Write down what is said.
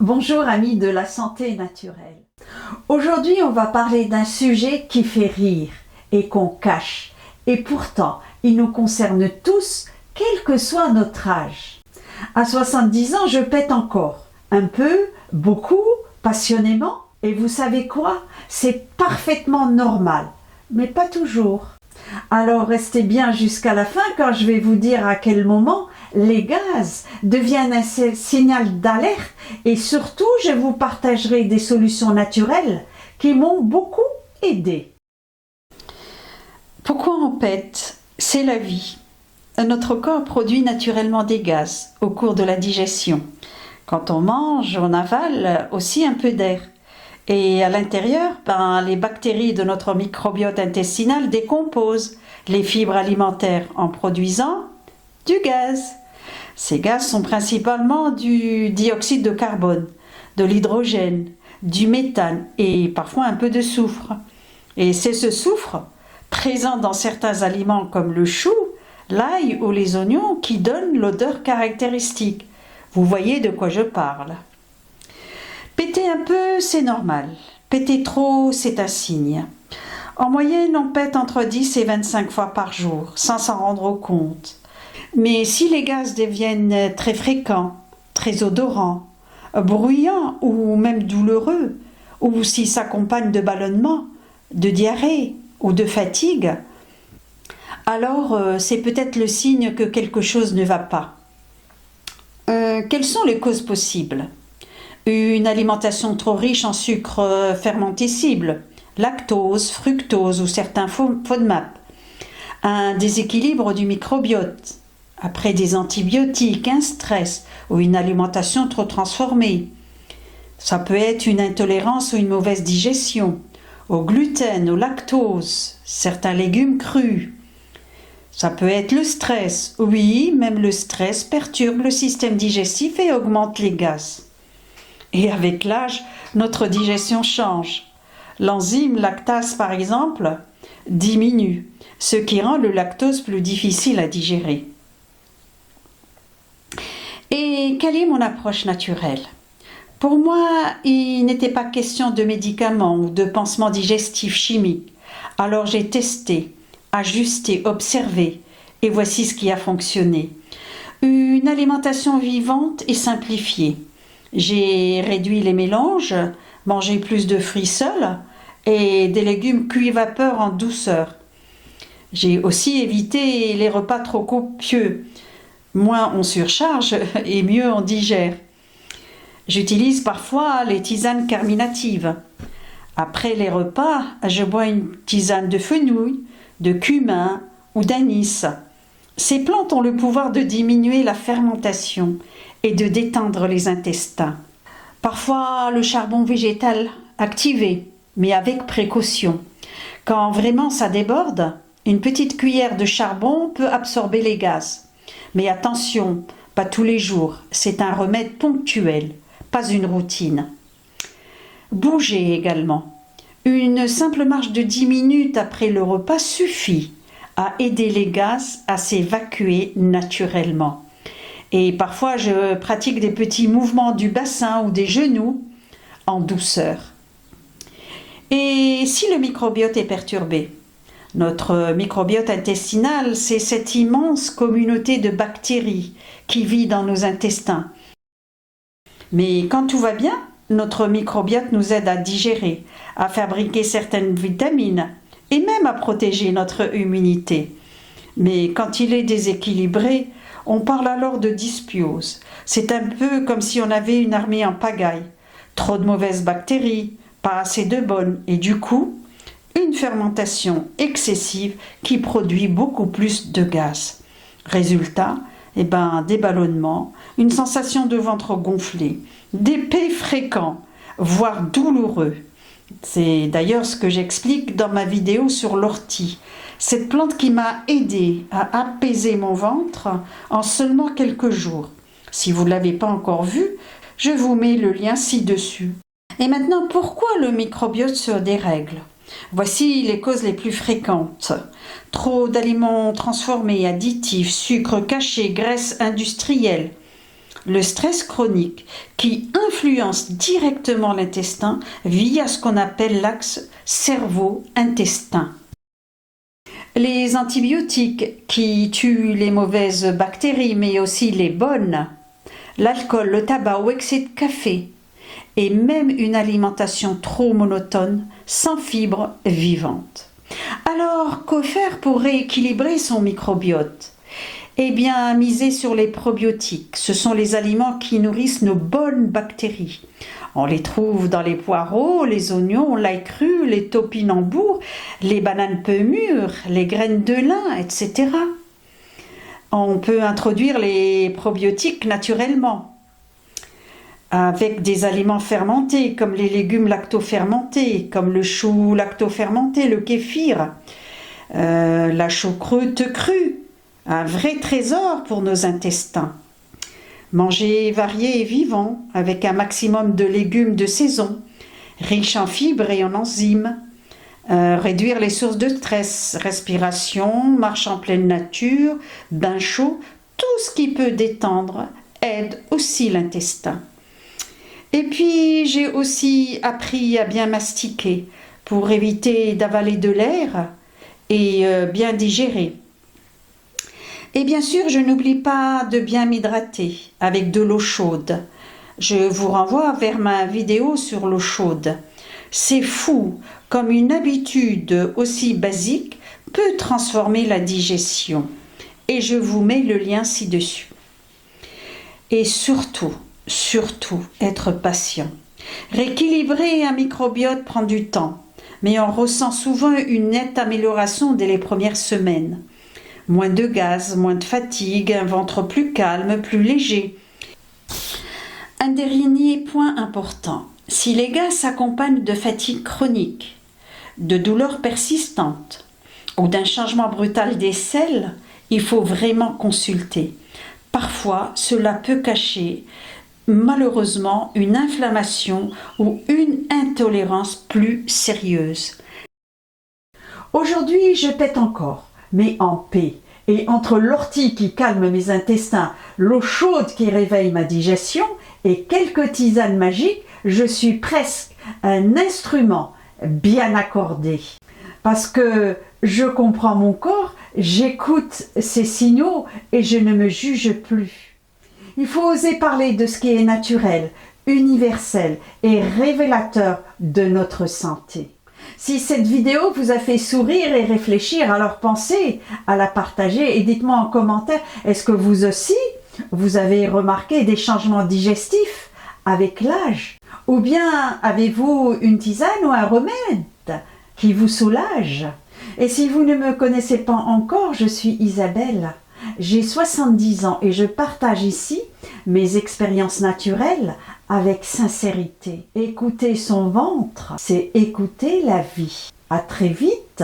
Bonjour amis de la santé naturelle. Aujourd'hui on va parler d'un sujet qui fait rire et qu'on cache. Et pourtant il nous concerne tous, quel que soit notre âge. À 70 ans je pète encore. Un peu, beaucoup, passionnément. Et vous savez quoi? C'est parfaitement normal. Mais pas toujours. Alors restez bien jusqu'à la fin quand je vais vous dire à quel moment les gaz deviennent un signal d'alerte et surtout je vous partagerai des solutions naturelles qui m'ont beaucoup aidé. Pourquoi on pète? C'est la vie. Notre corps produit naturellement des gaz au cours de la digestion. Quand on mange, on avale aussi un peu d'air. Et à l'intérieur, les bactéries de notre microbiote intestinal décomposent les fibres alimentaires en produisant du gaz. Ces gaz sont principalement du dioxyde de carbone, de l'hydrogène, du méthane et parfois un peu de soufre. Et c'est ce soufre, présent dans certains aliments comme le chou, l'ail ou les oignons, qui donne l'odeur caractéristique. Vous voyez de quoi je parle. Péter un peu, c'est normal. Péter trop, c'est un signe. En moyenne, on pète entre 10 et 25 fois par jour, sans s'en rendre compte. Mais si les gaz deviennent très fréquents, très odorants, bruyants ou même douloureux, ou s'ils s'accompagnent de ballonnements, de diarrhée ou de fatigue, alors c'est peut-être le signe que quelque chose ne va pas. Quelles sont les causes possibles? Une alimentation trop riche en sucre fermentescible, lactose, fructose ou certains FODMAP. Un déséquilibre du microbiote. Après des antibiotiques, un stress ou une alimentation trop transformée. Ça peut être une intolérance ou une mauvaise digestion, au gluten, au lactose, certains légumes crus. Ça peut être le stress. Oui, même le stress perturbe le système digestif et augmente les gaz. Et avec l'âge, notre digestion change. L'enzyme lactase, par exemple, diminue, ce qui rend le lactose plus difficile à digérer. Et quelle est mon approche naturelle? Pour moi, il n'était pas question de médicaments ou de pansements digestifs chimiques. Alors j'ai testé, ajusté, observé, et voici ce qui a fonctionné. Une alimentation vivante et simplifiée. J'ai réduit les mélanges, mangé plus de fruits seuls et des légumes cuits vapeur en douceur. J'ai aussi évité les repas trop copieux. Moins on surcharge et mieux on digère. J'utilise parfois les tisanes carminatives. Après les repas, je bois une tisane de fenouil, de cumin ou d'anis. Ces plantes ont le pouvoir de diminuer la fermentation et de détendre les intestins. Parfois le charbon végétal activé, mais avec précaution. Quand vraiment ça déborde, une petite cuillère de charbon peut absorber les gaz. Mais attention, pas tous les jours, c'est un remède ponctuel, pas une routine. Bouger également. Une simple marche de 10 minutes après le repas suffit à aider les gaz à s'évacuer naturellement. Et parfois, je pratique des petits mouvements du bassin ou des genoux en douceur. Et si le microbiote est perturbé? Notre microbiote intestinal, c'est cette immense communauté de bactéries qui vit dans nos intestins. Mais quand tout va bien, notre microbiote nous aide à digérer, à fabriquer certaines vitamines et même à protéger notre immunité. Mais quand il est déséquilibré, on parle alors de dysbiose. C'est un peu comme si on avait une armée en pagaille. Trop de mauvaises bactéries, pas assez de bonnes, et du coup, une fermentation excessive qui produit beaucoup plus de gaz. Résultat, des ballonnements, une sensation de ventre gonflé, des pets fréquents, voire douloureux. C'est d'ailleurs ce que j'explique dans ma vidéo sur l'ortie. Cette plante qui m'a aidé à apaiser mon ventre en seulement quelques jours. Si vous ne l'avez pas encore vu, je vous mets le lien ci-dessus. Et maintenant, pourquoi le microbiote se dérègle? Voici les causes les plus fréquentes. Trop d'aliments transformés, additifs, sucres cachés, graisses industrielles. le stress chronique qui influence directement l'intestin via ce qu'on appelle l'axe cerveau-intestin. Les antibiotiques qui tuent les mauvaises bactéries mais aussi les bonnes, l'alcool, le tabac ou excès de café et même une alimentation trop monotone, sans fibres vivantes. Alors, que faire pour rééquilibrer son microbiote? Eh bien, miser sur les probiotiques. Ce sont les aliments qui nourrissent nos bonnes bactéries. On les trouve dans les poireaux, les oignons, l'ail cru, les topinambours, les bananes peu mûres, les graines de lin, etc. On peut introduire les probiotiques naturellement avec des aliments fermentés comme les légumes lactofermentés, comme le chou lactofermenté, le kéfir, la choucroute crue, un vrai trésor pour nos intestins. Manger varié et vivant avec un maximum de légumes de saison, riches en fibres et en enzymes. Réduire les sources de stress, respiration, marche en pleine nature, bain chaud, tout ce qui peut détendre aide aussi l'intestin. Et puis j'ai aussi appris à bien mastiquer pour éviter d'avaler de l'air et bien digérer. Et bien sûr, je n'oublie pas de bien m'hydrater avec de l'eau chaude. Je vous renvoie vers ma vidéo sur l'eau chaude. C'est fou, comme une habitude aussi basique peut transformer la digestion. Et je vous mets le lien ci-dessus. Et surtout, être patient. Rééquilibrer un microbiote prend du temps, mais on ressent souvent une nette amélioration dès les premières semaines. Moins de gaz, moins de fatigue, un ventre plus calme, plus léger. Un dernier point important. Si les gaz s'accompagnent de fatigue chronique, de douleurs persistantes ou d'un changement brutal des selles, il faut vraiment consulter. Parfois, cela peut cacher malheureusement une inflammation ou une intolérance plus sérieuse. Aujourd'hui, je pète encore, mais en paix. Et entre l'ortie qui calme mes intestins, l'eau chaude qui réveille ma digestion et quelques tisanes magiques, je suis presque un instrument bien accordé. Parce que je comprends mon corps, j'écoute ses signaux et je ne me juge plus. Il faut oser parler de ce qui est naturel, universel et révélateur de notre santé. Si cette vidéo vous a fait sourire et réfléchir, alors pensez à la partager et dites-moi en commentaire, est-ce que vous aussi, vous avez remarqué des changements digestifs avec l'âge? Ou bien avez-vous une tisane ou un remède qui vous soulage? Et si vous ne me connaissez pas encore, je suis Isabelle. J'ai 70 ans et je partage ici mes expériences naturelles avec sincérité. Écouter son ventre, c'est écouter la vie. À très vite!